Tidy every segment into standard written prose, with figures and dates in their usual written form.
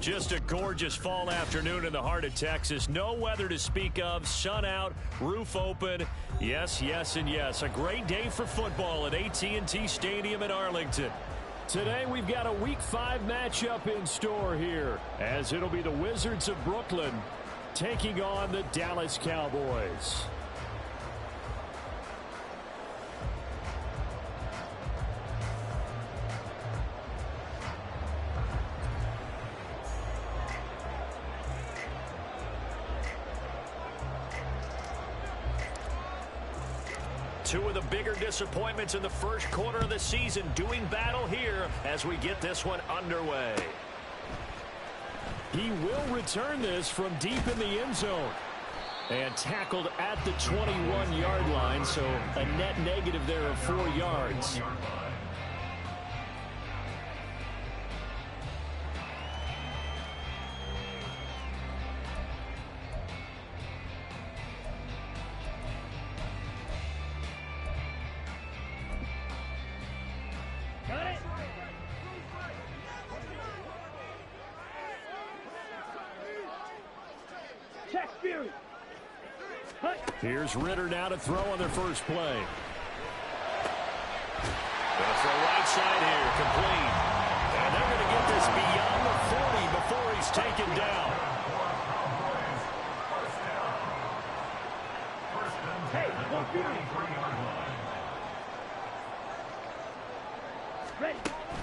Just a gorgeous fall afternoon in the heart of Texas. No weather to speak of. Sun out, roof open. Yes, yes, and yes. A great day for football at AT&T Stadium in Arlington. Today we've got a Week 5 matchup in store here, as it'll be the Wizards of Brooklyn taking on the Dallas Cowboys. Two of the bigger disappointments in the first quarter of the season doing battle here as we get this one underway. He will return this from deep in the end zone. And tackled at the 21-yard line, so a net negative there of 4 yards. Here's Ritter now to throw on their first play. Going to throw right side here, complete. And they're going to get this beyond the 40 before he's taken down.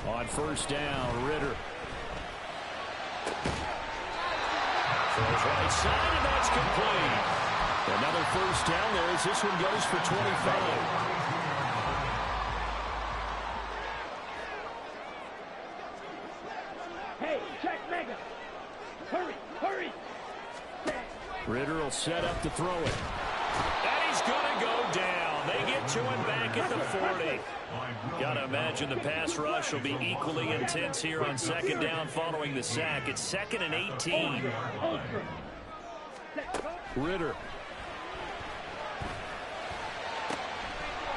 On first down, Ritter. Throws right side, and that's complete. Another first down there as this one goes for 25. Hey, check mega. Hurry, hurry. Ritter will set up to throw it. And he's going to go down. They get to him back at the 40. Got to imagine the pass rush will be equally intense here on second down following the sack. It's 2nd and 18. Ritter.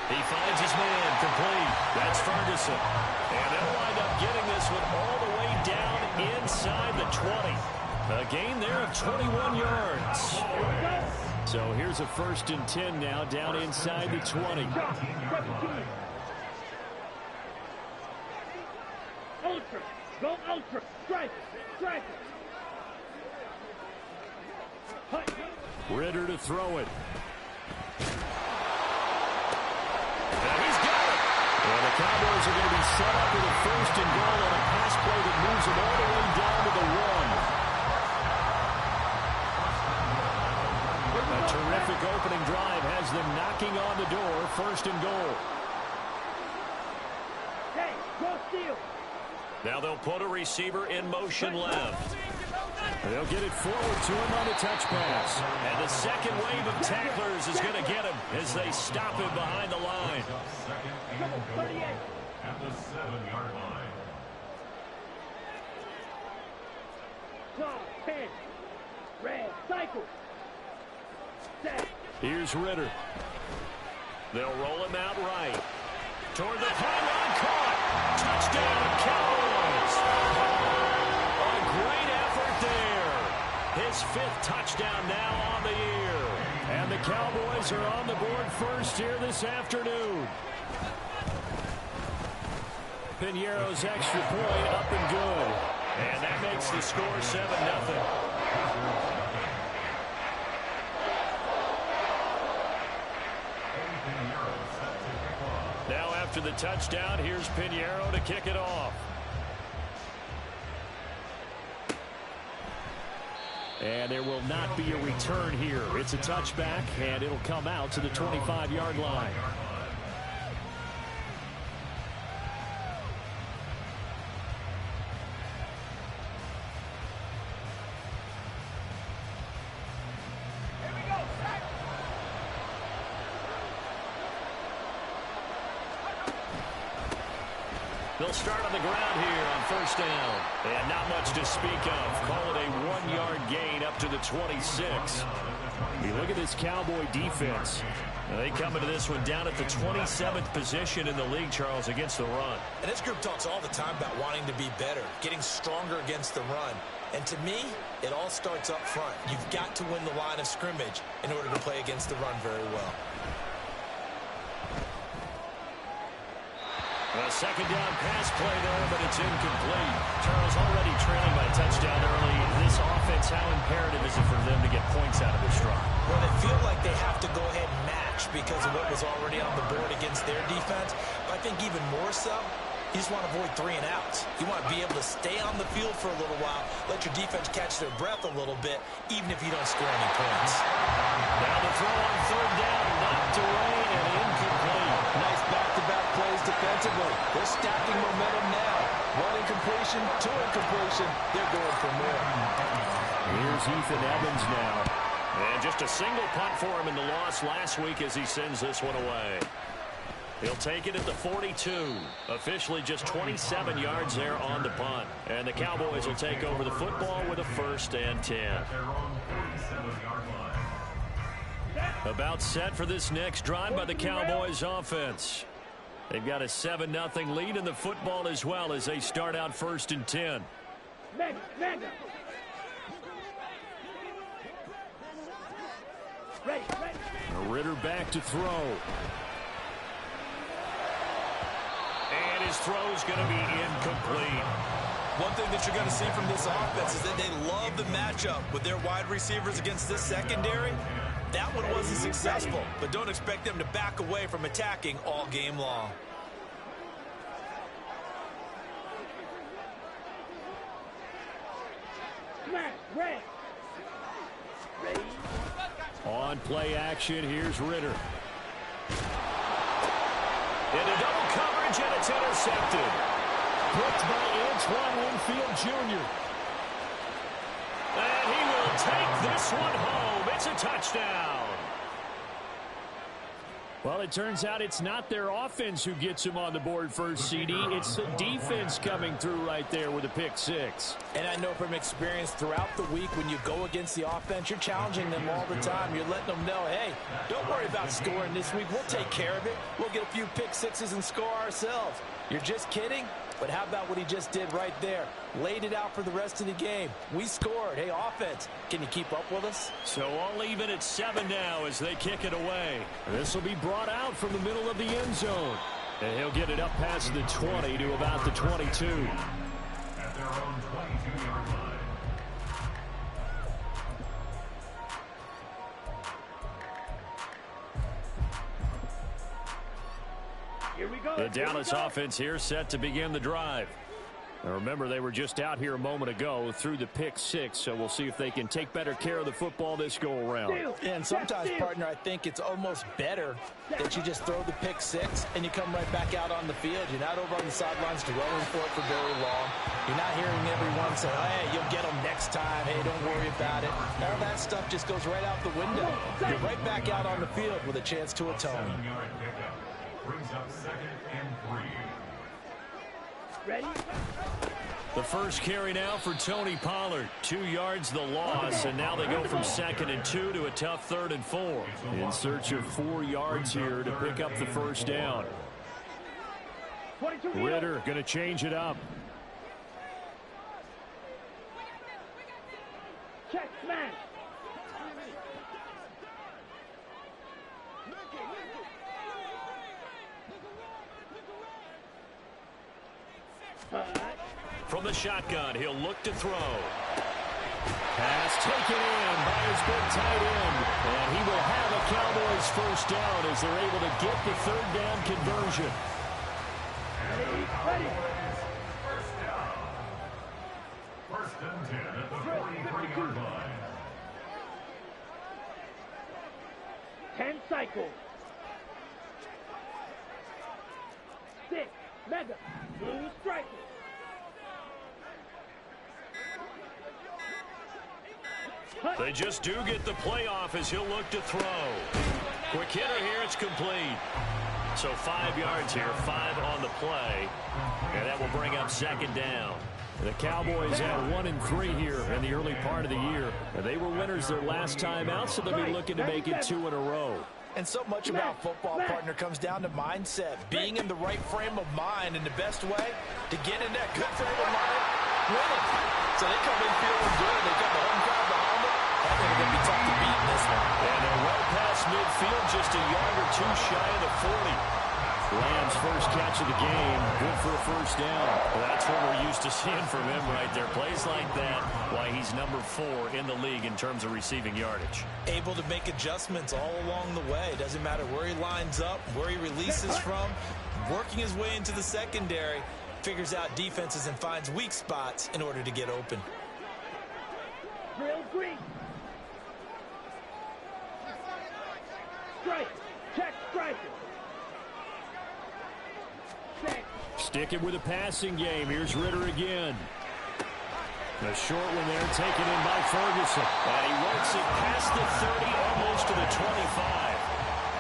He finds his man, complete. That's Ferguson. And they'll wind up getting this one all the way down inside the 20. A gain there of 21 yards. So here's a 1st and 10 now down inside the 20. Ultra, go ultra, strike it. Ritter to throw it. And the Cowboys are going to be set up with a 1st and goal on a pass play that moves them all the way down to the 1. A terrific opening drive has them knocking on the door. 1st and goal. Hey, go steal. Now they'll put a receiver in motion left. They'll get it forward to him on the touch pass. And the second wave of tacklers is going to get him as they stop him behind the line. At the 7-yard line. 10. Red, cycle. Here's Ritter. They'll roll him out right. Toward the pylon, caught. Touchdown, Cowboys. A great effort there. His 5th touchdown now on the year. And the Cowboys are on the board first here this afternoon. Piñeiro's extra point up and good. And that makes the score 7-0. Now after the touchdown, here's Piñeiro to kick it off. And there will not be a return here. It's a touchback, and it'll come out to the 25-yard line. They'll start on the ground here on first down. And not much to speak of. Call it a 1-yard gain up to the 26. You look at this Cowboy defense. They come into this one down at the 27th position in the league, Charles, against the run. And this group talks all the time about wanting to be better, getting stronger against the run. And to me, it all starts up front. You've got to win the line of scrimmage in order to play against the run very well. A second down pass play there, but it's incomplete. Charles already trailing by a touchdown early. This offense, how imperative is it for them to get points out of this drive? Well, they feel like they have to go ahead and match because of what was already on the board against their defense. But I think even more so, you just want to avoid 3 and outs. You want to be able to stay on the field for a little while, let your defense catch their breath a little bit, even if you don't score any points. Now the throw on third down, knocked away and incomplete. Nice back-to-back plays defensively. They're stacking momentum now. 1 incompletion, 2 incompletion. They're going for more. Here's Ethan Evans now. And just a single punt for him in the loss last week as he sends this one away. He'll take it at the 42. Officially just 27 yards there on the punt. And the Cowboys will take over the football with a 1st and 10. About set for this next drive by the Cowboys offense. They've got a 7-0 lead in the football as well as they start out 1st and 10. Mega. Ready. Ritter back to throw. And his throw's going to be incomplete. One thing that you're going to see from this offense is that they love the matchup with their wide receivers against this secondary. That one wasn't successful, but don't expect them to back away from attacking all game long. Smash. Ready. On play action, here's Ritter. Into double coverage, and it's intercepted. Picked by Antoine Winfield Jr. And he will take this one home. It's a touchdown. Well, it turns out it's not their offense who gets him on the board first, CD. It's the defense coming through right there with a pick 6. And I know from experience throughout the week when you go against the offense, you're challenging them all the time. You're letting them know, hey, don't worry about scoring this week. We'll take care of it. We'll get a few pick 6s and score ourselves. You're just kidding? But how about what he just did right there? Laid it out for the rest of the game. We scored. Hey, offense, can you keep up with us? So all even at 7 now as they kick it away. This will be brought out from the middle of the end zone. And he'll get it up past the 20 to about the 22. At their own 22-yard line. Here we go. The Dallas offense here set to begin the drive. Now remember, they were just out here a moment ago through the pick 6, so we'll see if they can take better care of the football this go-around. And sometimes, partner, I think it's almost better that you just throw the pick 6 and you come right back out on the field. You're not over on the sidelines dwelling for it for very long. You're not hearing everyone say, hey, you'll get them next time. Hey, don't worry about it. All that stuff just goes right out the window. You're right back out on the field with a chance to atone. 7-yard pickup. Brings up 2nd and 3. Ready? The first carry now for Tony Pollard. 2 yards the loss, and now they go from 2nd and 2 to a tough 3rd and 4. In search of 4 yards here to pick up the first down. Ritter going to change it up. Check smash. From the shotgun, he'll look to throw. Pass taken in by his big tight end. And he will have a Cowboys first down as they're able to get the 3rd down conversion. Ready. First down. 1st and 10 at the 43-yard line. 10 cycles. 6. Mega. Blue striker. They just do get the playoff as he'll look to throw. Quick hitter here, it's complete. So 5 yards here, 5 on the play, and that will bring up second down. The Cowboys had 1-3 here in the early part of the year. They were winners their last time out, so they'll be looking to make it 2 in a row. And so much about football, partner, comes down to mindset, being in the right frame of mind, and the best way to get in that good frame of mind, winning. So they come in feeling good. They got the home crowd behind them. I think they're going to be tough to beat in this one. And they're well past midfield, just a yard or two shy of the 40. Rams' first catch of the game, good for a first down. Well, that's what we're used to seeing from him right there. Plays like that, why he's number 4 in the league in terms of receiving yardage. Able to make adjustments all along the way. Doesn't matter where he lines up, where he releases from. Working his way into the secondary, figures out defenses and finds weak spots in order to get open. Drill green. Strike. Check striker. Sticking with a passing game. Here's Ritter again. A short one there, taken in by Ferguson. And he works it past the 30, almost to the 25.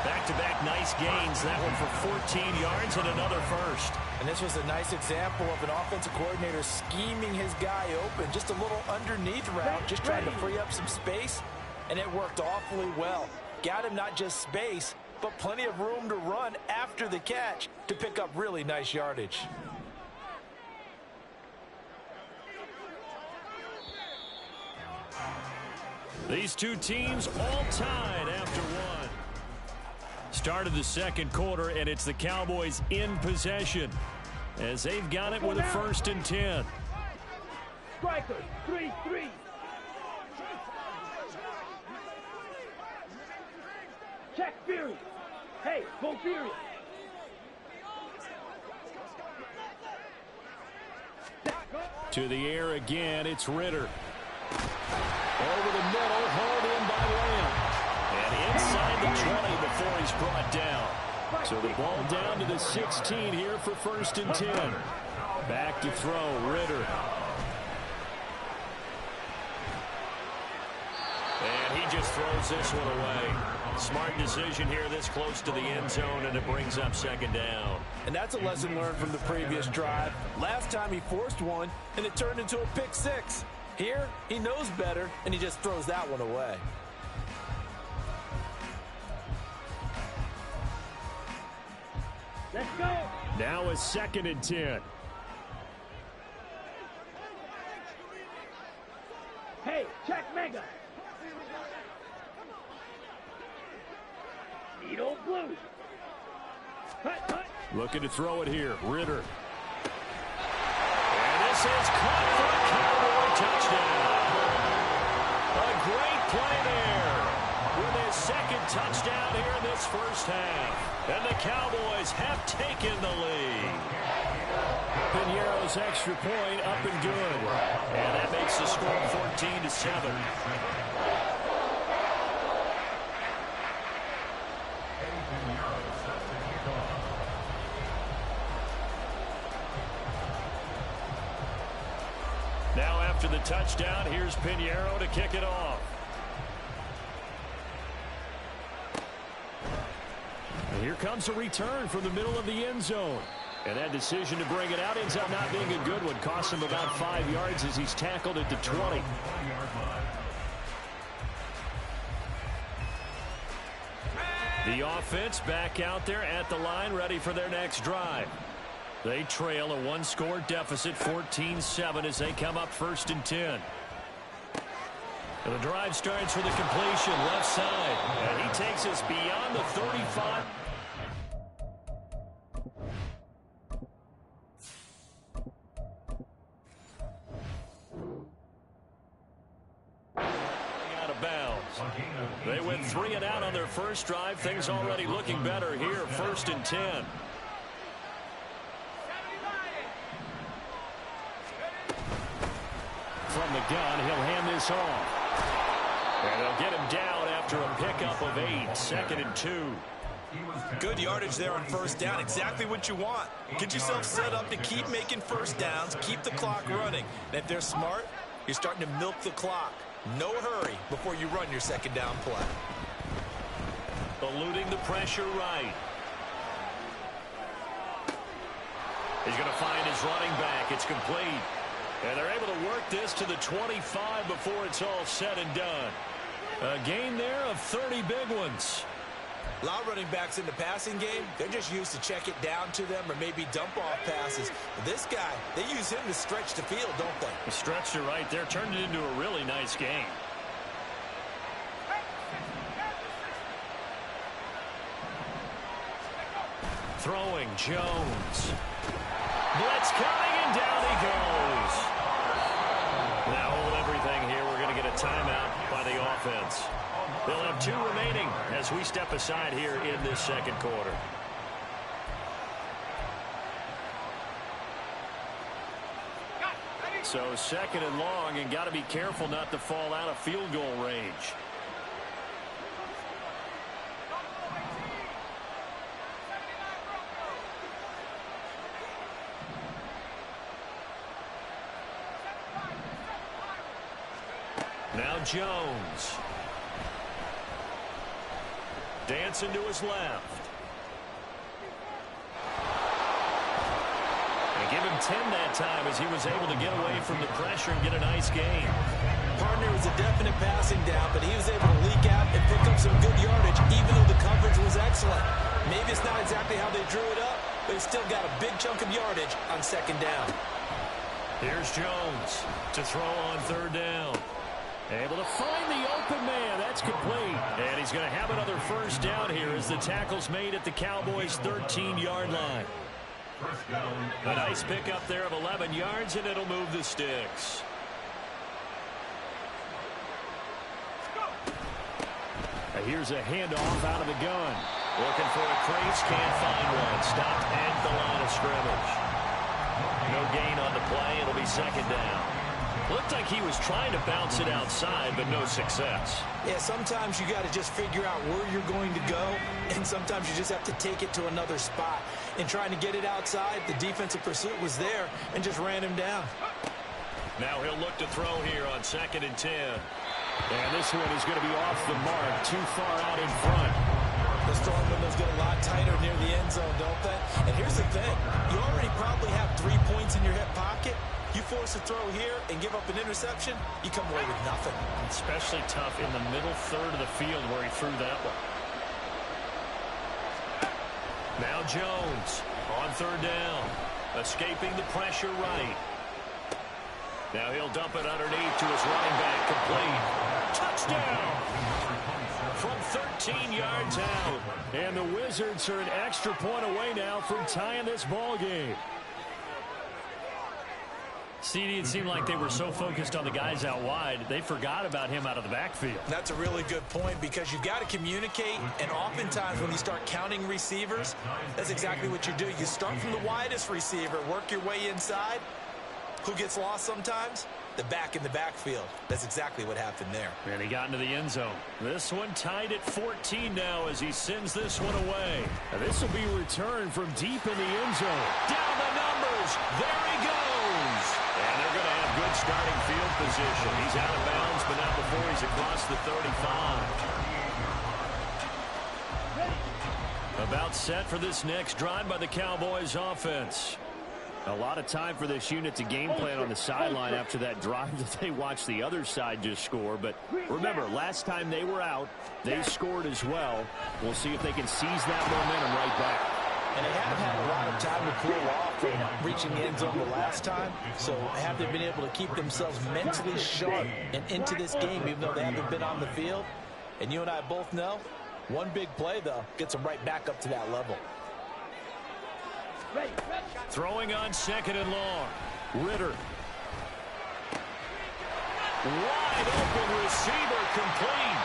Back-to-back nice gains. That one for 14 yards and another first. And this was a nice example of an offensive coordinator scheming his guy open. Just a little underneath route, just trying to free up some space. And it worked awfully well. Got him not just space, but plenty of room to run after the catch to pick up really nice yardage. These two teams all tied after one. Start of the second quarter, and it's the Cowboys in possession as they've got it with a 1st and 10. Striker, 3-3. Check Fury. Hey, go Fury. To the air again, it's Ritter. Over the middle, hauled in by Lamb. And inside the 20 before he's brought down. So the ball down to the 16 here for 1st and 10. Back to throw, Ritter. And he just throws this one away. Smart decision here this close to the end zone, and it brings up second down. And that's a lesson learned from the previous drive. Last time he forced one, and it turned into a pick 6. Here, he knows better, and he just throws that one away. Let's go. Now a 2nd and 10. Hey, check Mega. Needle blue. Cut. Looking to throw it here, Ritter. And this is caught for a Cowboy touchdown. A great play there with his 2nd touchdown here in this first half. And the Cowboys have taken the lead. Piñeiro's extra point up and good. And that makes the score 14-7. Now after the touchdown, here's Piñeiro to kick it off. And here comes a return from the middle of the end zone. And that decision to bring it out ends up not being a good one. Costs him about 5 yards as he's tackled at the 20. The offense back out there at the line, ready for their next drive. They trail a 1-score deficit, 14-7, as they come up 1st and 10. And the drive starts with a completion left side. And he takes us beyond the 35. Out of bounds. They went 3 and out on their first drive. Things already looking better here, 1st and 10. From the gun, he'll hand this off. And they'll get him down after a pickup of 8, 2nd and 2. Good yardage there on 1st down. Exactly what you want. Get yourself set up to keep making 1st downs, keep the clock running. And if they're smart, you're starting to milk the clock. No hurry before you run your 2nd down play. Eluding the pressure right. He's going to find his running back. It's complete. And they're able to work this to the 25 before it's all said and done. A gain there of 30 big ones. A lot of running backs in the passing game, they're just used to check it down to them or maybe dump off passes. But this guy, they use him to stretch the field, don't they? He stretched it right there, turned it into a really nice game. Throwing, Jones. Blitz coming, and down he goes. Now hold everything here. We're going to get a timeout by the offense. They'll have 2 remaining as we step aside here in this second quarter. So second and long, and got to be careful not to fall out of field goal range. Now Jones. Dancing to his left. And give him 10 that time as he was able to get away from the pressure and get a nice gain. Partner was a definite passing down, but he was able to leak out and pick up some good yardage, even though the coverage was excellent. Maybe it's not exactly how they drew it up, but he still got a big chunk of yardage on second down. Here's Jones to throw on third down. Able to find the open man. That's complete. And he's going to have another first down here as the tackle's made at the Cowboys' 13-yard line. A nice pickup there of 11 yards, and it'll move the sticks. Here's a handoff out of the gun. Looking for a crease, can't find one. Stopped at the line of scrimmage. No gain on the play. It'll be second down. Looked like he was trying to bounce it outside, but no success. Yeah, sometimes you got to just figure out where you're going to go, and sometimes you just have to take it to another spot. In trying to get it outside, the defensive pursuit was there and just ran him down. Now he'll look to throw here on 2nd and 10. And this one is going to be off the mark, too far out in front. The throwing windows get a lot tighter near the end zone, don't they? And here's the thing. You already probably have 3 points in your hip pocket. You force a throw here and give up an interception, you come away with nothing. Especially tough in the middle third of the field where he threw that one. Now Jones on third down. Escaping the pressure right. Now he'll dump it underneath to his running back. Complete. Touchdown! From 13 yards out. And the Wizards are an extra point away now from tying this ball game. CD, it seemed like they were so focused on the guys out wide, they forgot about him out of the backfield. That's a really good point because you've got to communicate, and oftentimes when you start counting receivers, that's exactly what you do. You start from the widest receiver, work your way inside. Who gets lost sometimes? The back in the backfield. That's exactly what happened there. And he got into the end zone. This one tied at 14 now as he sends this one away. And this will be returned from deep in the end zone. Down the numbers. There he goes. And they're going to have good starting field position. He's out of bounds, but not before he's across the 35. About set for this next drive by the Cowboys offense. A lot of time for this unit to game plan on the sideline after that drive that they watched the other side just score. But remember, last time they were out, they scored as well. We'll see if they can seize that momentum right back. And they haven't had a lot of time to cool off from reaching the end zone the last time. So have they been able to keep themselves mentally sharp and into this game, even though they haven't been on the field? And you and I both know, one big play, though, gets them right back up to that level. Throwing on 2nd and long. Ritter. Wide open receiver complete.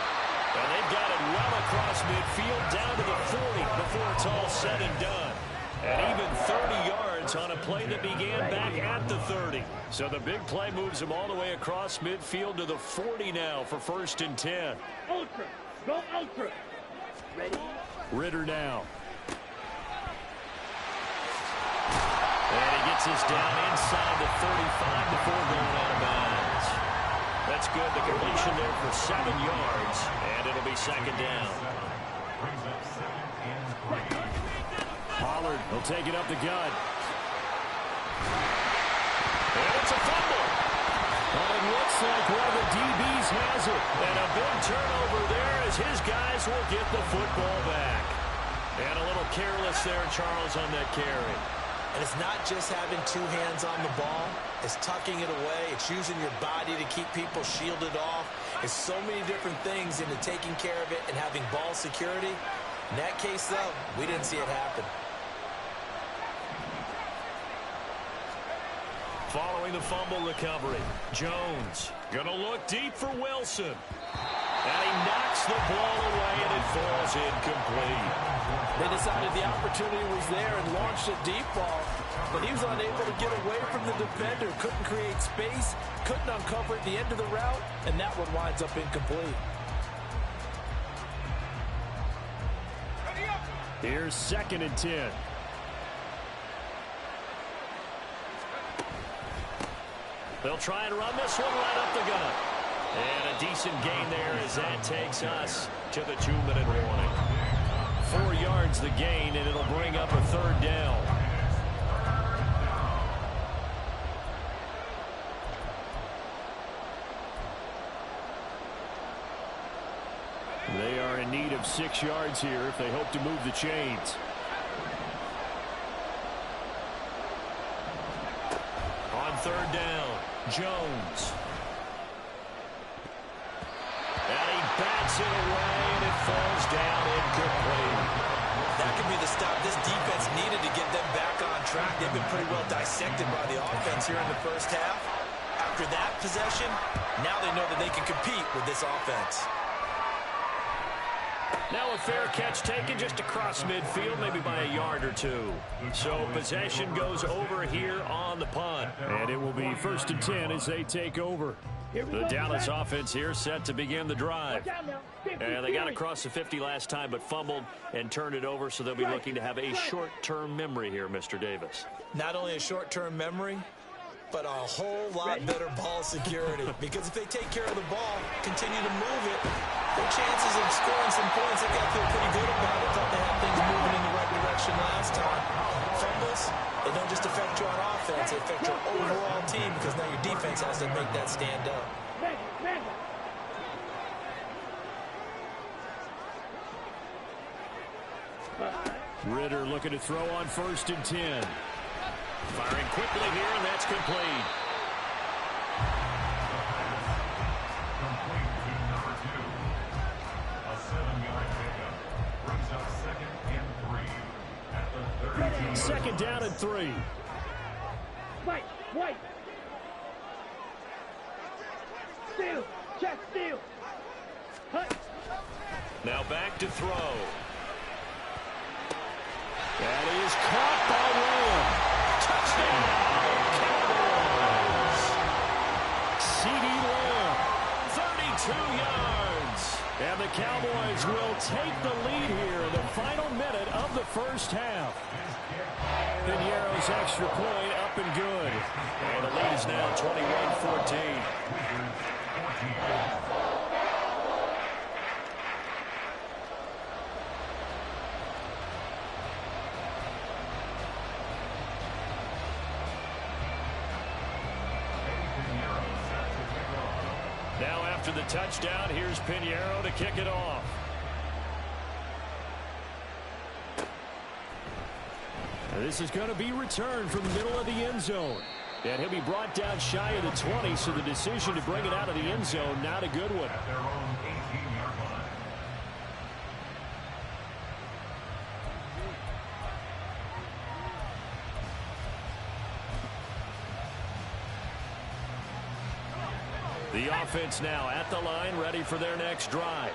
And they've got it well across midfield down to the 40 before it's all said and done. And even 30 yards on a play that began back at the 30. So the big play moves them all the way across midfield to the 40 now for 1st and 10. Ultra. Go ultra. Ready? Ritter now. And he gets us down inside the 35 before going out of bounds. That's good. The completion there for 7 yards, and it'll be 2nd down. Pollard will take it up the gut. And it's a fumble. Well, it looks like one of the DBs has it. And a big turnover there as his guys will get the football back. And a little careless there, Charles, on that carry. And it's not just having two hands on the ball. It's tucking it away. It's using your body to keep people shielded off. It's so many different things into taking care of it and having ball security. In that case, though, we didn't see it happen. Following the fumble recovery, Jones going to look deep for Wilson. And he knocks the ball away, and it falls incomplete. They decided the opportunity was there and launched a deep ball, but he was unable to get away from the defender, couldn't create space, couldn't uncover at the end of the route, and that one winds up incomplete. Here's 2nd and 10. They'll try and run this one right up the gut. And a decent gain there as that takes us to the 2-minute warning. 4 yards the gain, and it'll bring up a 3rd down. They are in need of 6 yards here if they hope to move the chains. On 3rd down, Jones. And he bats it away, and it falls down incomplete. That could be the stop this defense needed to get them back on track. They've been pretty well dissected by the offense here in the first half. After that possession, now they know that they can compete with this offense. Now a fair catch taken just across midfield, maybe by a yard or two. So possession goes over here on the punt. And it will be 1st and 10 as they take over. The Dallas offense here set to begin the drive. And they got across the 50 last time, but fumbled and turned it over, so they'll be looking to have a short-term memory here, Mr. Davis. Not only a short-term memory, but a whole lot better ball security. Because if they take care of the ball, continue to move it, their chances of scoring some points, they got to feel pretty good about it. Thought they had things moving in the right direction last time. Fumbles, they don't just affect you on offense, they affect your overall team because now your defense has to make that stand up. Ritter looking to throw on 1st and 10. Firing quickly here, and that's complete. Complete to number 2. A 7-yard pickup brings up 2nd and 3 at the 32. 2nd down and 3. White. Steal. Check steal. Hut. Now back to throw. That is caught by Lamb. Touchdown, Cowboys. C.D. Lamb, 32 yards. And the Cowboys will take the lead here in the final minute of the first half. Piñeiro's extra point up and good. And the lead is now 21-14. Now after the touchdown, here's Piñeiro to kick it off. This is going to be returned from the middle of the end zone. And he'll be brought down shy of the 20, so the decision to bring it out of the end zone, not a good one. At their own 18-yard line. The offense now at the line, ready for their next drive.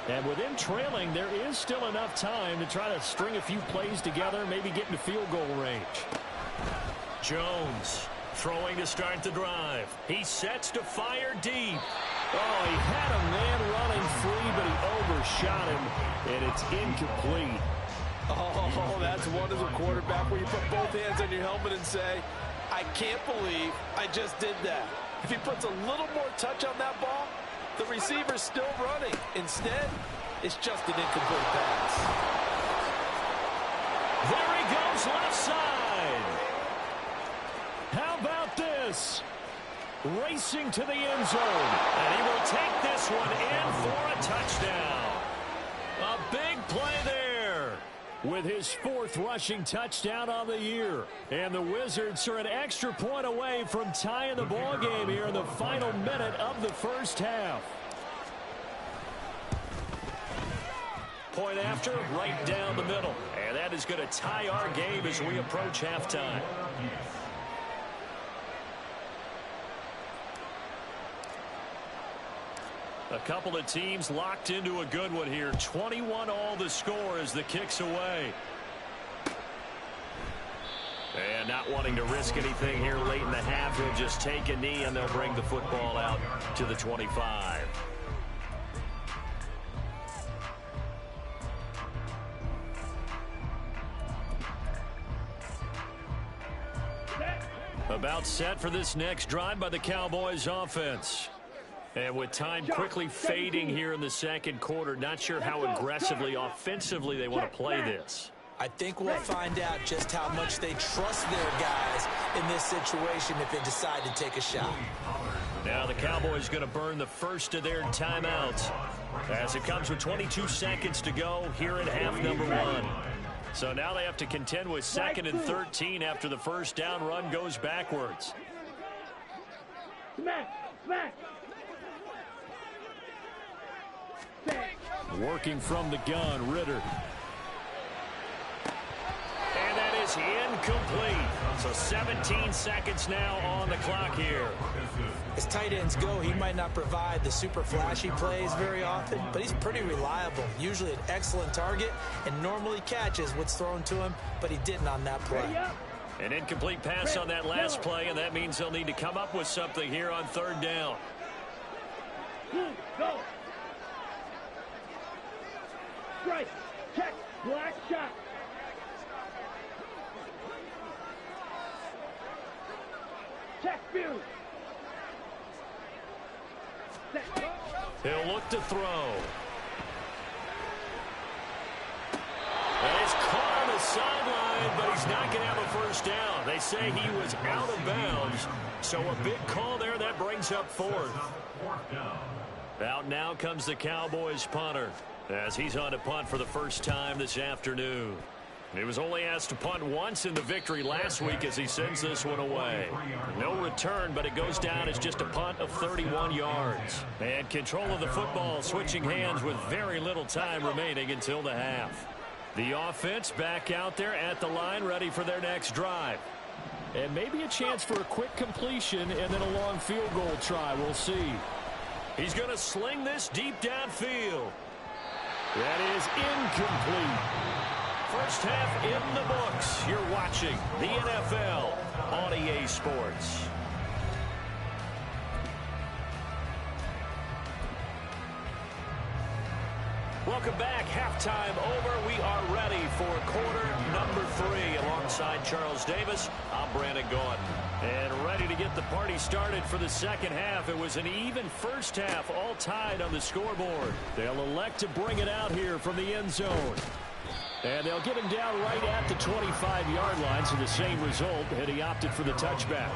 And with them trailing, there is still enough time to try to string a few plays together, maybe get into field goal range. Jones throwing to start the drive. He sets to fire deep. Oh, he had a man running free, but he overshot him, and it's incomplete. Oh, that's one as a quarterback where you put both hands on your helmet and say, I can't believe I just did that. If he puts a little more touch on that ball, the receiver's still running. Instead, it's just an incomplete pass. There he goes left side. this. Racing to the end zone. And he will take this one in for a touchdown. A big play there with his 4th rushing touchdown on the year. And the Wizards are an extra point away from tying the ball game here in the final minute of the first half. Point after, right down the middle. And that is going to tie our game as we approach halftime. A couple of teams locked into a good one here. 21 all the score as the kick's away. And not wanting to risk anything here late in the half, he'll just take a knee and they'll bring the football out to the 25. About set for this next drive by the Cowboys offense. And with time quickly fading here in the second quarter, not sure how aggressively, offensively they want to play this. I think we'll find out just how much they trust their guys in this situation if they decide to take a shot. Now the Cowboys going to burn the first of their timeouts as it comes with 22 seconds to go here at half number 1. So now they have to contend with 2nd and 13 after the first down run goes backwards. Smack! Smack! Working from the gun, Ritter. And that is incomplete. So 17 seconds now on the clock here. As tight ends go, he might not provide the super flashy plays very often, but he's pretty reliable. Usually an excellent target and normally catches what's thrown to him, but he didn't on that play. An incomplete pass on that last play, and that means they'll need to come up with something here on 3rd down. Go! Strike! Check! Black shot! Check Fury! He'll look to throw. And he's caught on the sideline, but he's not going to have a first down. They say he was out of bounds, so a big call there that brings up 4th. Out now comes the Cowboys punter as he's on to punt for the first time this afternoon. He was only asked to punt once in the victory last week as he sends this one away. No return, but it goes down as just a punt of 31 yards. And control of the football switching hands with very little time remaining until the half. The offense back out there at the line ready for their next drive. And maybe a chance for a quick completion and then a long field goal try. We'll see. He's going to sling this deep downfield. That is incomplete. First half in the books. You're watching the NFL on EA Sports. Welcome back. Halftime over. We are ready for quarter number 3. Alongside Charles Davis, I'm Brandon Gordon. And ready to get the party started for the second half. It was an even first half, all tied on the scoreboard. They'll elect to bring it out here from the end zone. And they'll get him down right at the 25-yard line, so the same result, and he opted for the touchback.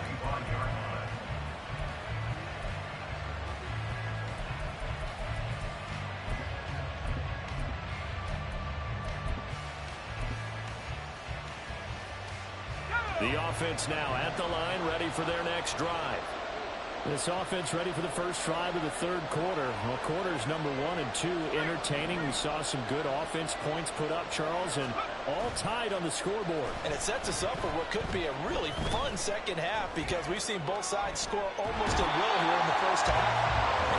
The offense now at the line, ready for their next drive. This offense ready for the first drive of the third quarter. Well, quarters number 1 and 2 entertaining. We saw some good offense points put up, Charles, and all tied on the scoreboard. And it sets us up for what could be a really fun second half because we've seen both sides score almost at will here in the first half.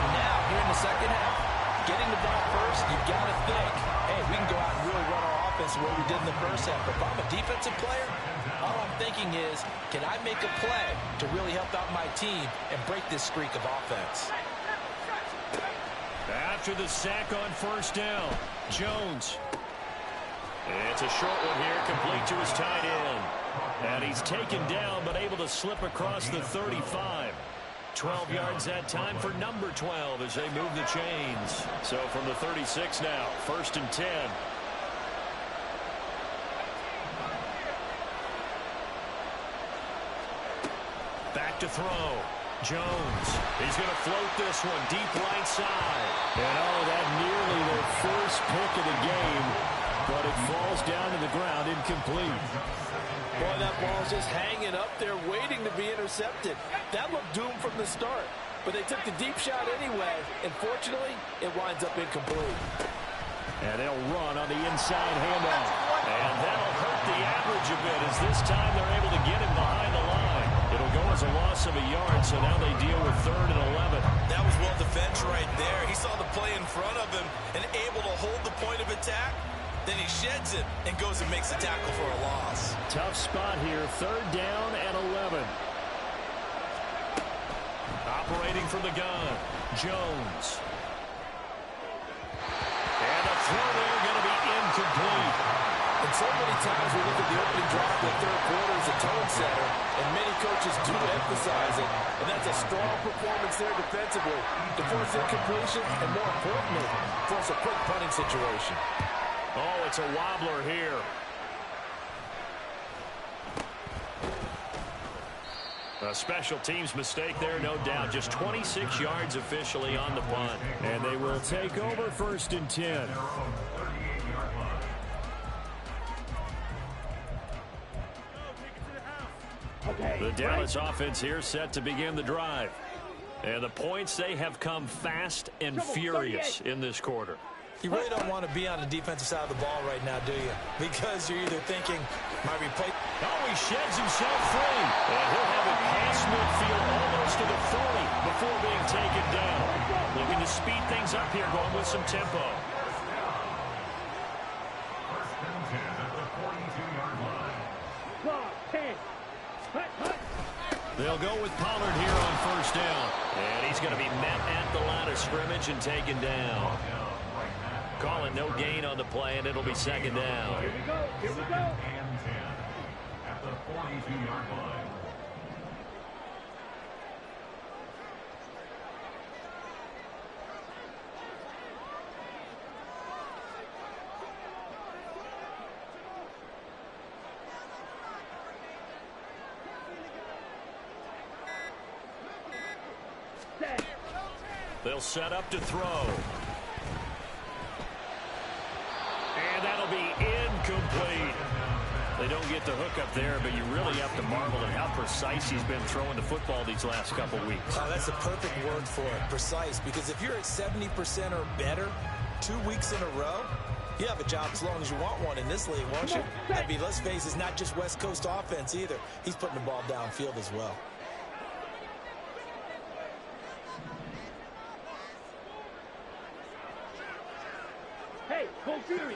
And now, here in the second half, getting the ball first, you've got to think, hey, we can go out and really run our offense the way we did in the first half. But if I'm a defensive player, all I'm thinking is, can I make a play to really help out my team and break this streak of offense? After the sack on first down, Jones. It's a short one here, complete to his tight end. And he's taken down, but able to slip across the 35. 12 yards that time for number 12 as they move the chains. So from the 36 now, 1st and 10. Back to throw. Jones. He's going to float this one deep right side. And that nearly their first pick of the game, but it falls down to the ground incomplete. Boy, that ball's just hanging up there waiting to be intercepted. That looked doomed from the start, but they took the deep shot anyway, and fortunately, it winds up incomplete. And they'll run on the inside handoff. And that'll hurt the average a bit as this time they're able to get him behind the line. It'll go as a loss of a yard, so now they deal with 3rd and 11. That was well defended right there. He saw the play in front of him and able to hold the point of attack. Then he sheds it and goes and makes a tackle for a loss. Tough spot here, 3rd down and 11. Operating from the gun, Jones. And the throw there going to be incomplete. And so many times we look at the opening drive of the 3rd quarter as a tone setter, and many coaches do emphasize it, and that's a strong performance there defensively to force incompletion and, more importantly, force a quick punting situation. Oh, it's a wobbler here. A special teams mistake there, no doubt. Just 26 yards officially on the punt. And they will take over 1st and 10. The Dallas offense here set to begin the drive. And the points, they have come fast and furious in this quarter. You really don't want to be on the defensive side of the ball right now, do you? Because you're either thinking, my replay... Oh, he sheds himself free. And he'll have it past midfield almost to the 40 before being taken down. Looking to speed things up here, going with some tempo. First and 10 at the 42-yard line. 10. They'll go with Pollard here on 1st down. And he's going to be met at the line of scrimmage and taken down. Calling no gain on the play, and it'll be 2nd down. Here we go. Here we go. And 10 at the 42-yard line. They'll set up to throw. And that'll be incomplete. They don't get the hook up there, but you really have to marvel at how precise he's been throwing the football these last couple weeks. Oh, that's a perfect word for it, precise, because if you're at 70% or better 2 weeks in a row, you have a job as long as you want one in this league, won't you? I mean, let's face it, it's not just West Coast offense either. He's putting the ball downfield as well. Hey, go Fury.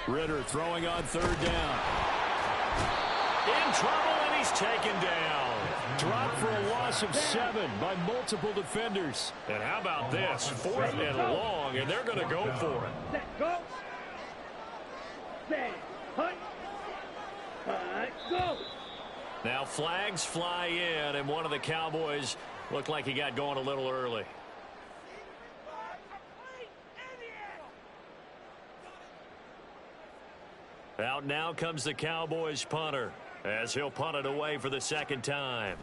Ritter throwing on 3rd down. In trouble, and he's taken down. Dropped for a loss of 7 by multiple defenders. And how about this? 4th and long, and they're going to go for it. Set, go. Set, hunt. Go. Now flags fly in, and one of the Cowboys looked like he got going a little early. Out now comes the Cowboys punter as he'll punt it away for the 2nd time.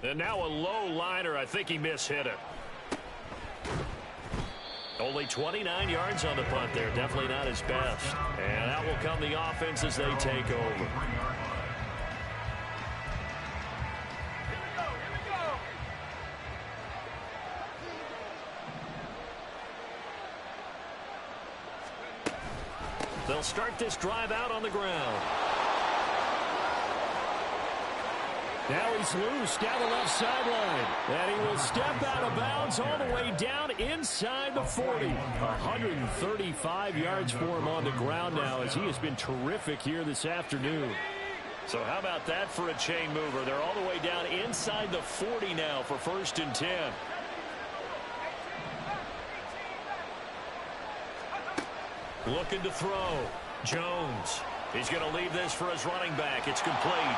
And now a low liner. I think he mishit it. Only 29 yards on the punt there. Definitely not his best. And out will come the offense as they take over. They'll start this drive out on the ground. Now he's loose down the left sideline. And he will step out of bounds all the way down inside the 40. 135 yards for him on the ground now as he has been terrific here this afternoon. So how about that for a chain mover? They're all the way down inside the 40 now for 1st and 10. Looking to throw. Jones. He's going to leave this for his running back. It's complete.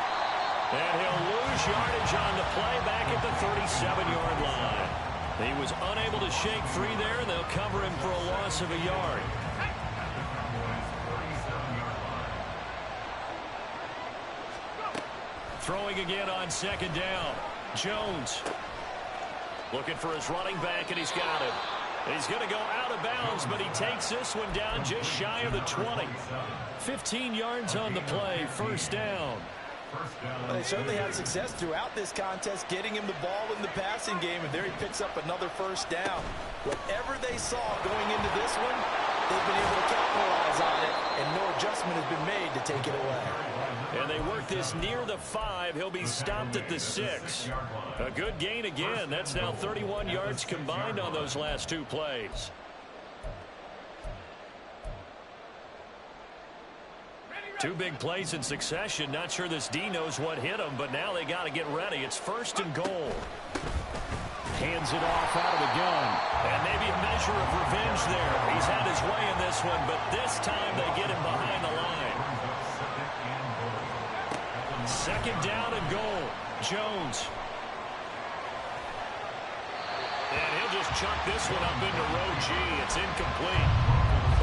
And he'll lose yardage on the play back at the 37-yard line. He was unable to shake free there, and they'll cover him for a loss of a yard. Throwing again on second down. Jones looking for his running back, and he's got him. He's going to go out of bounds, but he takes this one down just shy of the 20. 15 yards on the play, first down. Well, they certainly had success throughout this contest getting him the ball in the passing game, and there he picks up another first down. Whatever they saw going into this one, they've been able to capitalize on it, and no adjustment has been made to take it away. And they work this near the 5. He'll be stopped at the 6. A good gain again. That's now 31 yards combined on those last two plays. Two big plays in succession. Not sure this D knows what hit him, but now they got to get ready. It's first and goal. Hands it off out of the gun. And maybe a measure of revenge there. He's had his way in this one, but this time they get him behind the line. Second down and goal. Jones. And he'll just chuck this one up into row G. It's incomplete.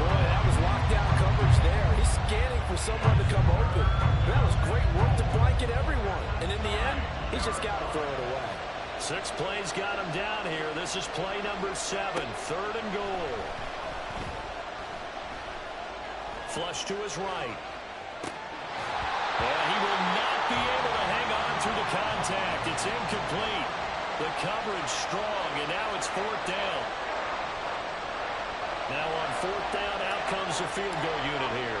Boy, that was lockdown coverage there. He's scanning for someone to come open. That was great work to blanket everyone. And in the end, he's just got to throw it away. 6 plays got him down here. This is play number 7. Third and goal. Flush to his right. And he will not be able to hang on through the contact. It's incomplete. The coverage strong, and now it's fourth down. Now on fourth down, out comes the field goal unit here.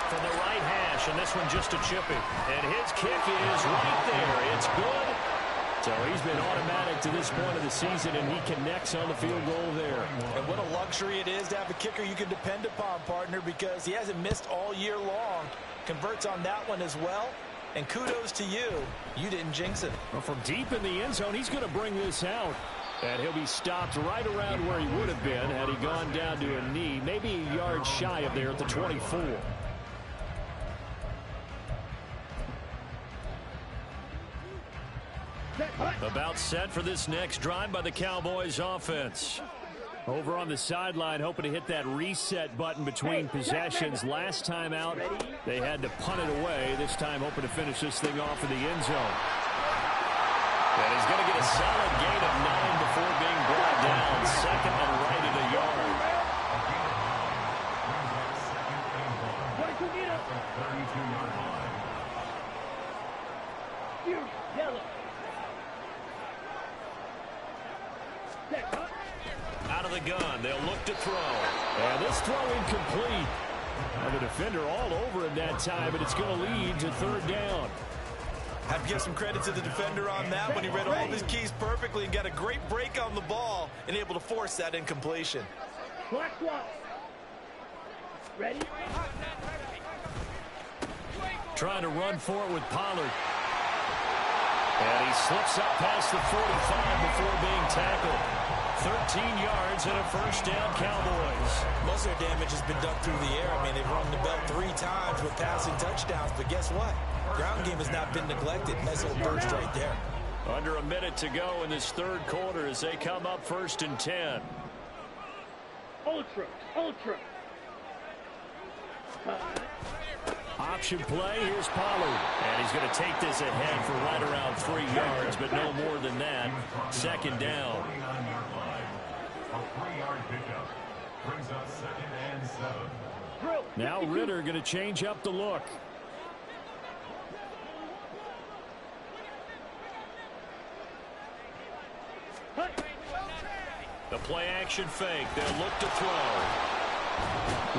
From the right hash, and this one just a chippy. And his kick is right there. It's good. So he's been automatic to this point of the season, and he connects on the field goal there. And what a luxury it is to have a kicker you can depend upon, partner, because he hasn't missed all year long. Converts on that one as well. And kudos to you. You didn't jinx it. Well, from deep in the end zone, he's going to bring this out. And he'll be stopped right around where he would have been had he gone down to a knee, maybe a yard shy of there at the 24. About set for this next drive by the Cowboys offense. Over on the sideline, hoping to hit that reset button between possessions. Last time out, they had to punt it away. This time, hoping to finish this thing off in the end zone. And he's going to get a solid gain of 9 before being brought down. Second and right at a yard. Out of the gun, they'll look to throw. And this throw incomplete. And the defender all over him that time, but it's going to lead to third down. Have to give some credit to the defender on that when he read all of his keys perfectly and got a great break on the ball and able to force that incompletion. Clock. Ready? Trying to run for it with Pollard. And he slips up past the 45 before being tackled. 13 yards and a first down, Cowboys. Most of their damage has been done through the air. I mean, they've rung the bell 3 times with passing touchdowns, but guess what? Ground game has not been neglected. Nice little burst right there. Under a minute to go in this third quarter as they come up first and 10. Ultra. Option play, here's Pollard. And he's going to take this ahead for right around 3 yards, but no more than that. Second down. A 3-yard pickup brings up second and 7. Now Ritter going to change up the look. The play action fake. They'll look to throw.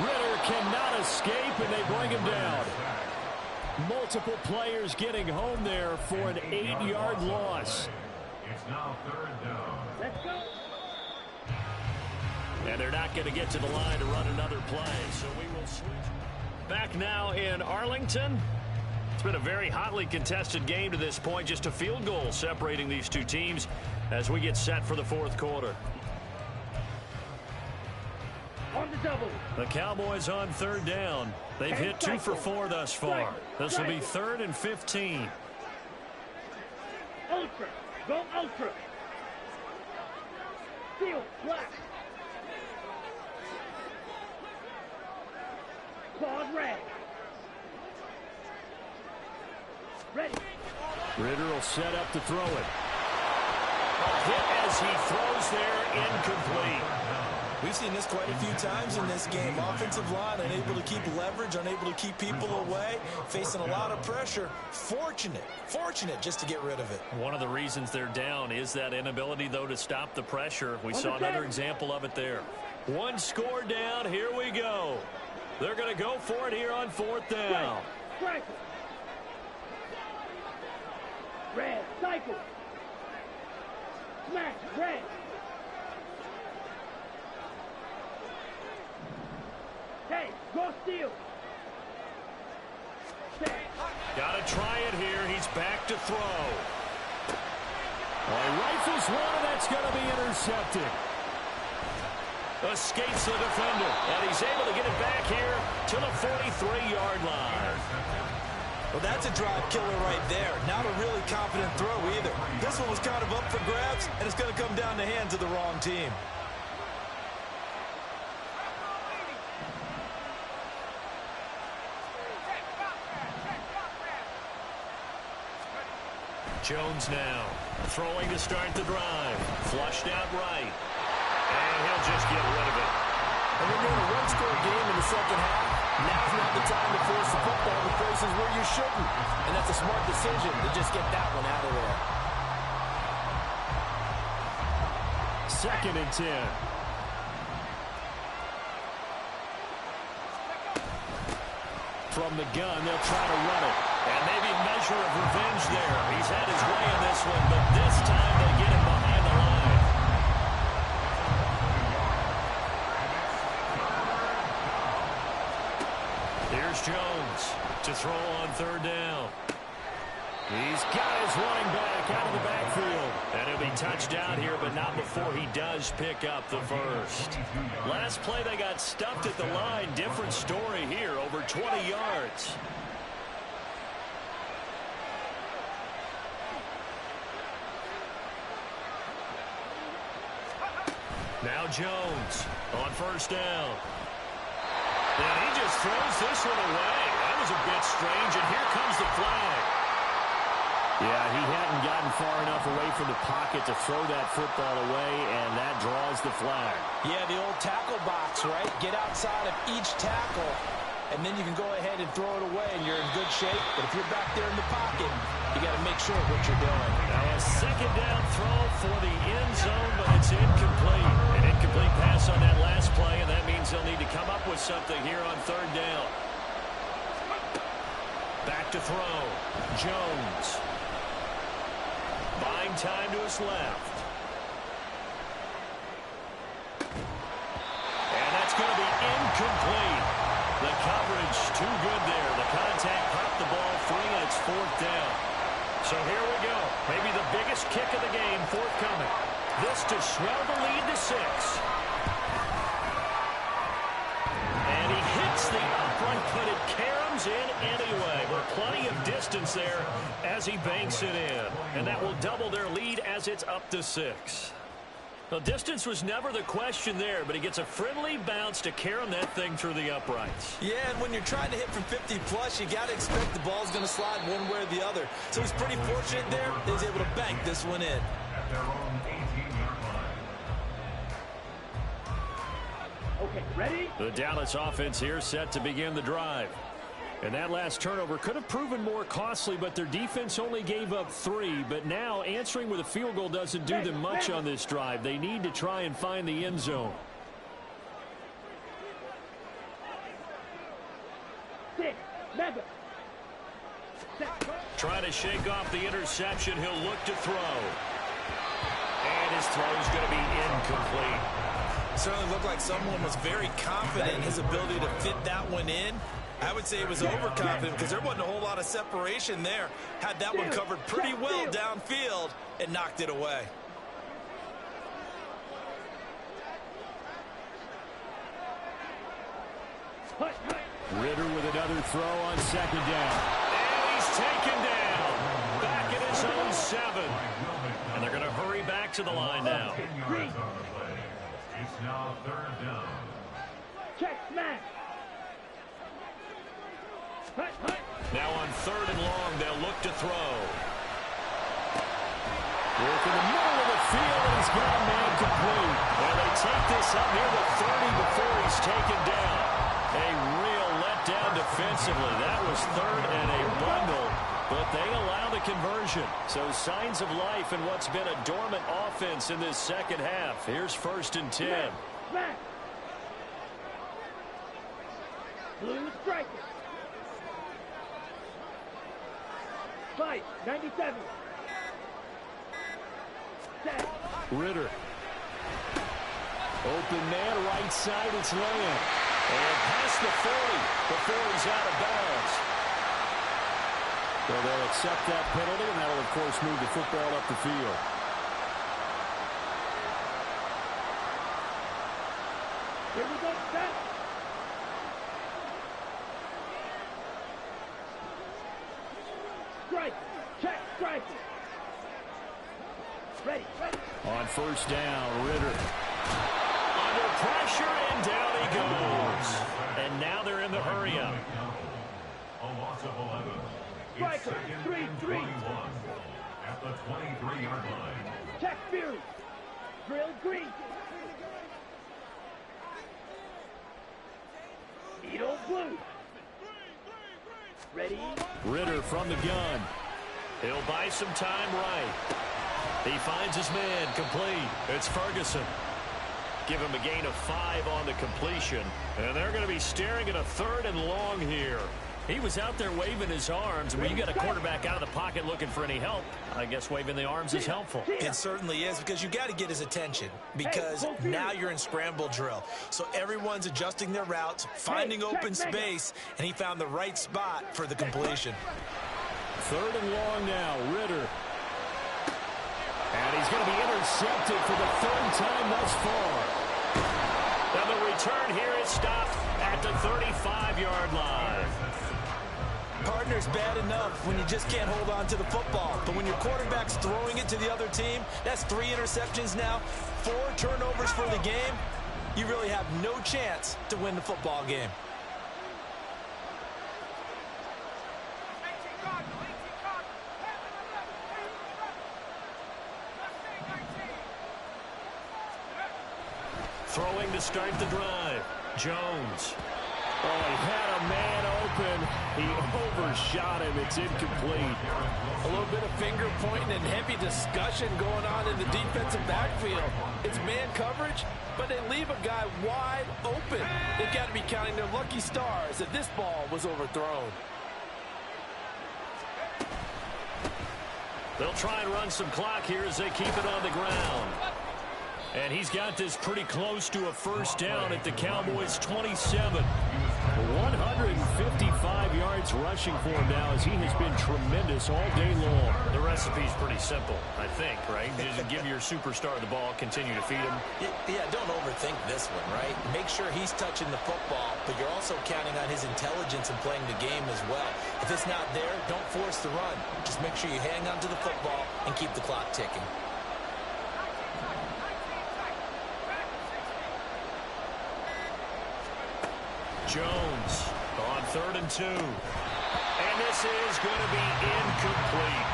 Ritter cannot escape, and they bring him down. Multiple players getting home there for an 8-yard loss. It's now third down. Let's go. And they're not going to get to the line to run another play, so we will switch. Back now in Arlington. It's been a very hotly contested game to this point. Just a field goal separating these two teams as we get set for the fourth quarter. On the double. The Cowboys on third down. They've hit 2 for 4 thus far. This will be 3rd and 15. Go ultra. Steel, black. Clawed red. Ready. Ritter will set up to throw it. A hit as he throws there, incomplete. We've seen this quite a few times in this game. Offensive line unable to keep leverage, unable to keep people away, facing a lot of pressure. Fortunate just to get rid of it. One of the reasons they're down is that inability, though, to stop the pressure. We saw another example of it there. One score down. Here we go. They're going to go for it here on 4th down. Strike. Red, cycle. Smash, red. Hey, go steal. Got to try it here. He's back to throw. Well, he rifles one, and that's going to be intercepted. Escapes the defender, and he's able to get it back here to the 43-yard line. Well, that's a drive killer right there. Not a really confident throw either. This one was kind of up for grabs, and it's going to come down the hands of the wrong team. Jones now throwing to start the drive. Flushed out right. And he'll just get rid of it. And when you're in a one-score game in the second half, now's not the time to force the football to places where you shouldn't. And that's a smart decision to just get that one out of there. 2nd and 10. From the gun, they'll try to run it. And maybe a measure of revenge there. He's had his way in this one, but this time they get him behind the line. Here's Jones to throw on 3rd down. He's got his running back out of the backfield. And he'll be touched out here, but not before he does pick up the first. Last play, they got stuffed at the line. Different story here, over 20 yards. Now Jones on 1st down. And he just throws this one away. That was a bit strange, and here comes the flag. Yeah, he hadn't gotten far enough away from the pocket to throw that football away, and that draws the flag. Yeah, the old tackle box, right? Get outside of each tackle, and then you can go ahead and throw it away, and you're in good shape. But if you're back there in the pocket, you got to make sure of what you're doing. Now a 2nd down throw for the end zone, but it's incomplete. An incomplete pass on that last play, and that means they'll need to come up with something here on 3rd down. Back to throw. Jones. Buying time to his left. And that's going to be incomplete. The coverage too good there. The contact popped the ball free, and it's 4th down. So here we go. Maybe the biggest kick of the game forthcoming. This to swell the lead to 6. And he hits the upright, but it caroms in anyway. Well, plenty of distance there as he banks it in. And that will double their lead as it's up to 6. Well, distance was never the question there, but he gets a friendly bounce to carom that thing through the uprights. Yeah, and when you're trying to hit from 50-plus, you got to expect the ball's going to slide one way or the other. So he's pretty fortunate there. He was able to bank this one in. At their own 18-yard line. Okay, ready? The Dallas offense here set to begin the drive. And that last turnover could have proven more costly, but their defense only gave up 3. But now answering with a field goal doesn't do them much on this drive. They need to try and find the end zone. 6, 7. Trying to shake off the interception. He'll look to throw. And his throw is going to be incomplete. Certainly looked like someone was very confident in his ability to fit that one in. I would say he was overconfident because there wasn't a whole lot of separation there. Had that one covered pretty well downfield and knocked it away. Ritter with another throw on 2nd down. And he's taken down. Back at his zone 7. And they're going to hurry back to the line now. 10 yards on the play. It's now 3rd down. Check smash. Now on 3rd and long, they'll look to throw. Work in the middle of the field, and he's got a man complete. And they take this up near the 30 before he's taken down. A real letdown defensively. That was 3rd and a bundle, but they allow the conversion. So signs of life in what's been a dormant offense in this second half. Here's 1st and 10. Smash. Blue striker. Fight, 97. Set. Ritter. Open man, right side, it's Lamb. And past the 40 before he's out of bounds. So they'll accept that penalty, and that'll, of course, move the football up the field. Here we go, set. Strike. Check, strike. Ready, ready. On 1st down, Ritter. Under pressure, and down he goes. And now they're in the hurry-up. A loss of 11. It's Striker, 2nd and 3-3. 21 at the 23-yard line. Check Fury. Drill green. Needle blue. Ready? Ritter from the gun. He'll buy some time right. He finds his man complete. It's Ferguson. Give him a gain of 5 on the completion. And they're going to be staring at a 3rd and long here. He was out there waving his arms. When you got a quarterback out of the pocket looking for any help, I guess waving the arms is helpful. It certainly is, because you got to get his attention, because now you're in scramble drill. So everyone's adjusting their routes, finding open space, and he found the right spot for the completion. 3rd and long now, Ritter. And he's going to be intercepted for the 3rd time thus far. And the return here is stopped at the 35-yard line. Partner's bad enough when you just can't hold on to the football. But when your quarterback's throwing it to the other team, that's 3 interceptions now, 4 turnovers for the game. You really have no chance to win the football game. Throwing to start the drive. Jones. Oh, he had a man open. He overshot him. It's incomplete. A little bit of finger pointing and heavy discussion going on in the defensive backfield. It's man coverage, but they leave a guy wide open. They've got to be counting their lucky stars that this ball was overthrown. They'll try and run some clock here as they keep it on the ground. And he's got this pretty close to a 1st down at the Cowboys' 27. 155 yards rushing for him now as he has been tremendous all day long. The recipe's pretty simple, I think, right? Just give your superstar the ball, continue to feed him. Yeah, don't overthink this one, right? Make sure he's touching the football, but you're also counting on his intelligence in playing the game as well. If it's not there, don't force the run. Just make sure you hang on to the football and keep the clock ticking. Jones on 3rd and 2. And this is going to be incomplete.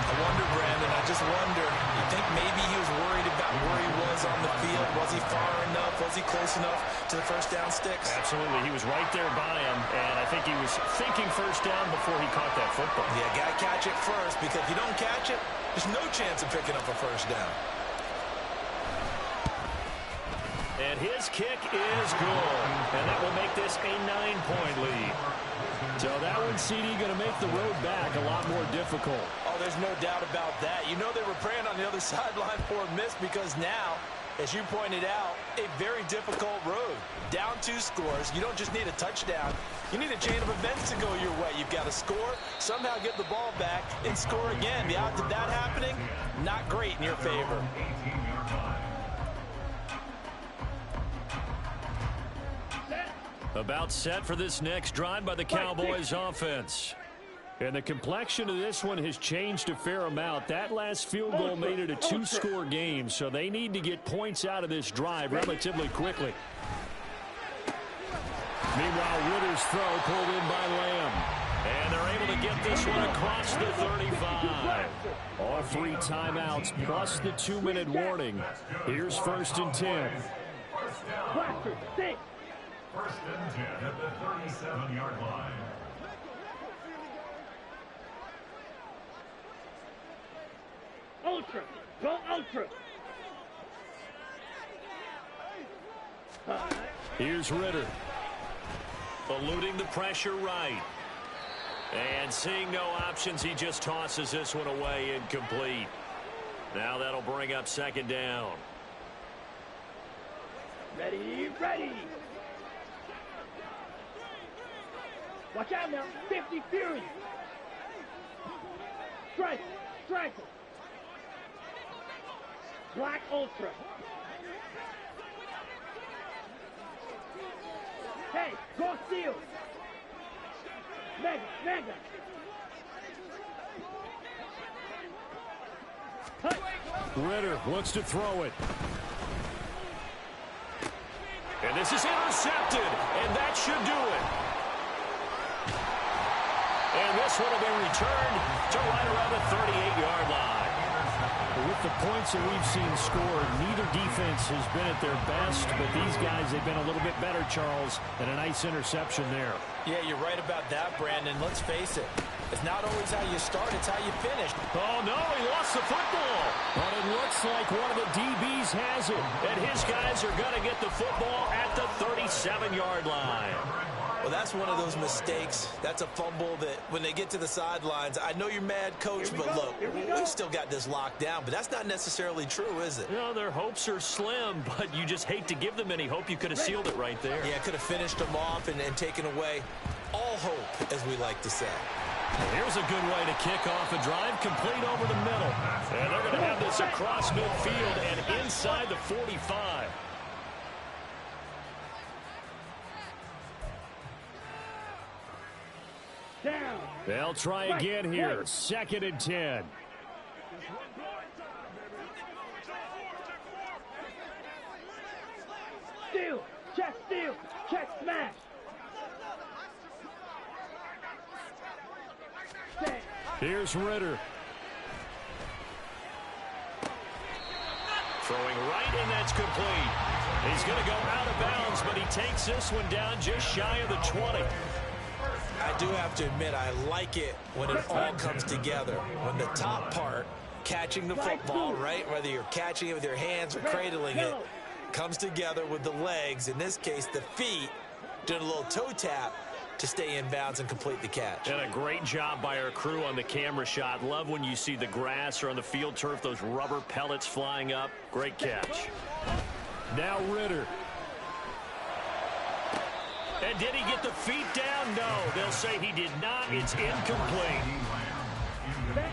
I wonder, Brandon, I just wonder, you think maybe he was worried about where he was on the field? Was he far enough? Was he close enough to the 1st down sticks? Absolutely. He was right there by him, and I think he was thinking 1st down before he caught that football. Yeah, got to catch it first, because if you don't catch it, there's no chance of picking up a 1st down. And his kick is good. And that will make this a 9-point lead. So that one, CD, going to make the road back a lot more difficult. Oh, there's no doubt about that. You know they were praying on the other sideline for a miss, because now, as you pointed out, a very difficult road. Down 2 scores. You don't just need a touchdown. You need a chain of events to go your way. You've got to score, somehow get the ball back, and score again. The odds of that happening, not great in your favor. About set for this next drive by the Cowboys offense. And the complexion of this one has changed a fair amount. That last field goal made it a two-score game, so they need to get points out of this drive relatively quickly. Meanwhile, Ritter's throw pulled in by Lamb. And they're able to get this one across the 35. All 3 timeouts plus the 2-minute warning. Here's 1st and 10. First and 10 at the 37-yard line. Ultra. Go ultra. Here's Ritter. Eluding the pressure right. And seeing no options, he just tosses this one away incomplete. Now that'll bring up 2nd down. Ready, ready. Watch out now. 50 Fury. Strike, strike. Black Ultra. Hey, go steal. Mega, mega. Ritter looks to throw it. And this is intercepted, and that should do it. And this one will be returned to right around the 38-yard line. With the points that we've seen scored, neither defense has been at their best, but these guys, they've been a little bit better, Charles, and a nice interception there. Yeah, you're right about that, Brandon. Let's face it. It's not always how you start, it's how you finish. Oh, no, he lost the football. But it looks like one of the DBs has it, and his guys are going to get the football at the 37-yard line. Well, that's one of those mistakes. That's a fumble that when they get to the sidelines, I know you're mad, Coach, but look, we've still got this locked down. But that's not necessarily true, is it? You know, their hopes are slim, but you just hate to give them any hope. You could have sealed it right there. Yeah, could have finished them off and taken away all hope, as we like to say. Here's a good way to kick off a drive, complete over the middle. And they're going to have this across midfield and inside the 45. Down. They'll try again here. 2nd and 10. Steal. Check smash. Here's Ritter. Throwing right, and that's complete. He's going to go out of bounds, but he takes this one down just shy of the 20. I do have to admit, I like it when it all comes together. When the top part, catching the football, right, whether you're catching it with your hands or cradling it, comes together with the legs, in this case the feet, doing a little toe tap to stay in bounds and complete the catch. And a great job by our crew on the camera shot. Love when you see the grass or on the field turf, those rubber pellets flying up. Great catch. Now Ritter. And did he get the feet down? No, they'll say he did not. It's incomplete.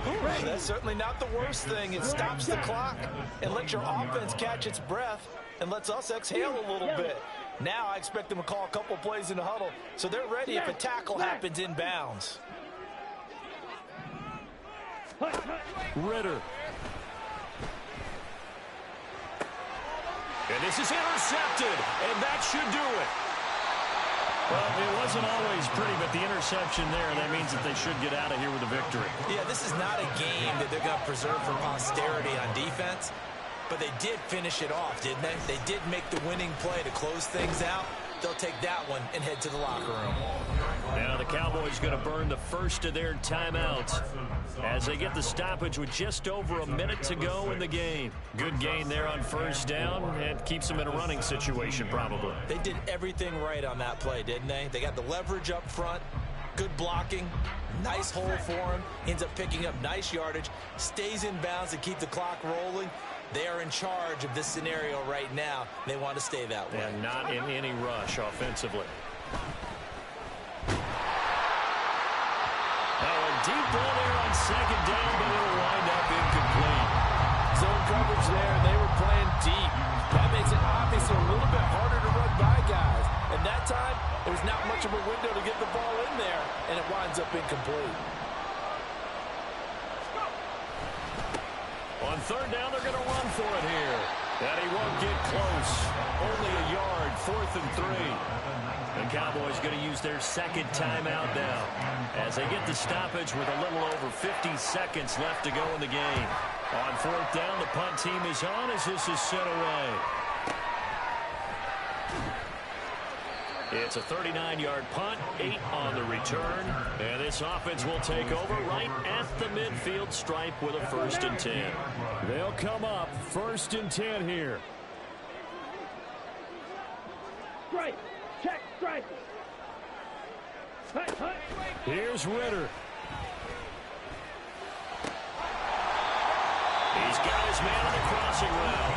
Ooh, that's certainly not the worst thing. It stops the clock and lets your offense catch its breath and lets us exhale a little bit. Now I expect them to call a couple plays in the huddle so they're ready if a tackle happens in bounds. Ritter. And this is intercepted, and that should do it. Well, it wasn't always pretty, but the interception there, that means that they should get out of here with a victory. Yeah, this is not a game that they're going to preserve for posterity on defense, but they did finish it off, didn't they? They did make the winning play to close things out. They'll take that one and head to the locker room. Now the Cowboys going to burn the first of their timeouts as they get the stoppage with just over a minute to go in the game. Good gain there on first down and keeps them in a running situation probably. They did everything right on that play, didn't they? They got the leverage up front, good blocking, nice hole for him, ends up picking up nice yardage, stays in bounds to keep the clock rolling. They are in charge of this scenario right now. They want to stay that way. And not in any rush offensively. Oh, a deep ball there on second down, but it'll wind up incomplete. Zone coverage there, and they were playing deep. That makes it obviously a little bit harder to run by guys. And that time, there's not much of a window to get the ball in there, and it winds up incomplete. On third down, they're going to run for it here. And he won't get close. Only a yard, 4th and 3. The Cowboys going to use their second timeout now as they get the stoppage with a little over 50 seconds left to go in the game. On 4th down, the punt team is on as this is sent away. It's a 39-yard punt, 8 on the return, and this offense will take over right at the midfield stripe with a 1st and 10. They'll come up 1st and 10 here. Strike. Check strike. Hut, hut. Here's Ritter. He's got his man on the crossing route.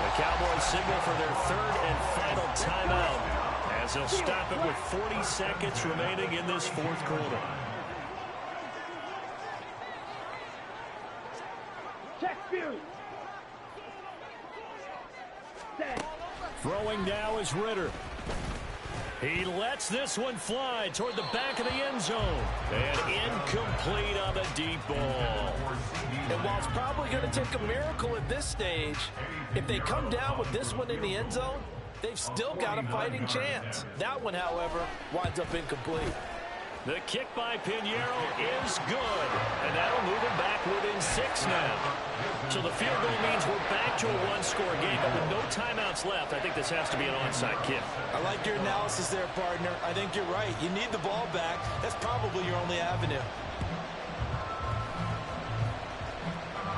The Cowboys signal for their 3rd and final timeout as they'll stop it with 40 seconds remaining in this 4th quarter. Check Fury. Set. Throwing now is Ritter. He lets this one fly toward the back of the end zone. And incomplete on the deep ball. And while it's probably going to take a miracle at this stage, if they come down with this one in the end zone, they've still got a fighting chance. That one, however, winds up incomplete. The kick by Pinheiro is good, and that'll move him back within 6 now. So the field goal means we're back to a 1-score game, but with no timeouts left, I think this has to be an onside kick. I like your analysis there, partner. I think you're right. You need the ball back. That's probably your only avenue.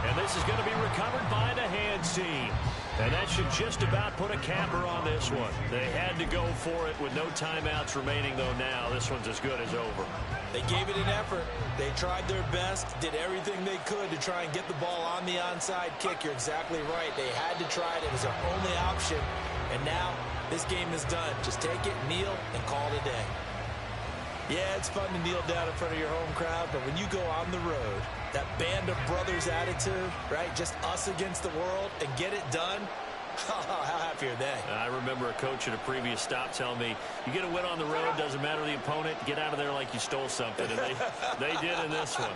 And this is going to be recovered by the hands team. And that should just about put a capper on this one. They had to go for it with no timeouts remaining, though now this one's as good as over. They gave it an effort. They tried their best, did everything they could to try and get the ball on the onside kick. You're exactly right. They had to try it. It was their only option. And now this game is done. Just take it, kneel, and call it a day. Yeah, it's fun to kneel down in front of your home crowd, but when you go on the road, that band of brothers attitude, right? Just us against the world and get it done. How happy are they? I remember a coach at a previous stop telling me, you get a win on the road, doesn't matter the opponent, get out of there like you stole something. And they did in this one.